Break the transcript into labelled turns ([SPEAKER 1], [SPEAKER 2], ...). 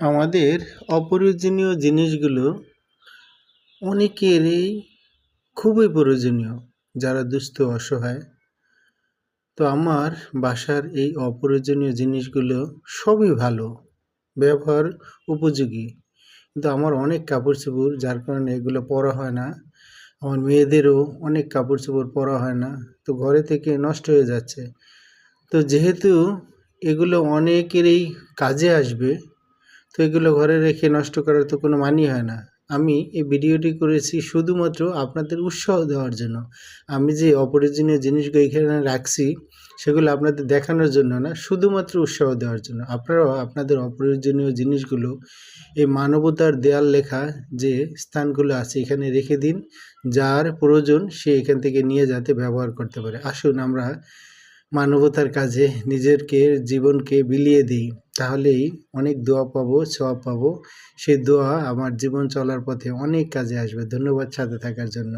[SPEAKER 1] আমাদের অপ্রয়োজনীয় জিনিসগুলো অনেকেরই খুবই প্রয়োজনীয়, যারা দুস্থ অসহায়। তো আমার বাসার এই অপ্রয়োজনীয় জিনিসগুলো সবই ভালো, ব্যবহার উপযোগী, কিন্তু আমার অনেক কাপড় চোপড়, যার কারণে এগুলো পরা হয় না। আমার মেয়েদেরও অনেক কাপড় চোপড় পরা হয় না, তো ঘরে থেকে নষ্ট হয়ে যাচ্ছে। তো যেহেতু এগুলো অনেকেরই কাজে আসবে, তো এগুলো ঘরে রেখে নষ্ট করার তো কোনো মানেই হয় না। আমি এই ভিডিওটি করেছি শুধুমাত্র আপনাদের উৎসাহ দেওয়ার জন্য। আমি যে অপ্রয়োজনীয় জিনিসগুলো এখানে রাখছি, সেগুলো আপনাদের দেখানোর জন্য না, শুধুমাত্র উৎসাহ দেওয়ার জন্য। আপনারাও আপনাদের অপ্রয়োজনীয় জিনিসগুলো এই মানবতার দেয়াল লেখা যে স্থানগুলো আছে এখানে রেখে দিন। যার প্রয়োজন সে এখান থেকে নিয়ে যাতে ব্যবহার করতে পারে। আসুন আমরা মানবতার কাজে নিজেকে, জীবনকে বিলিয়ে দিই, তাহলেই অনেক দোয়া পাবো, সওয়াব পাবো। সেই দোয়া আমার জীবন চলার পথে অনেক কাজে আসবে। ধন্যবাদ সাথে থাকার জন্য।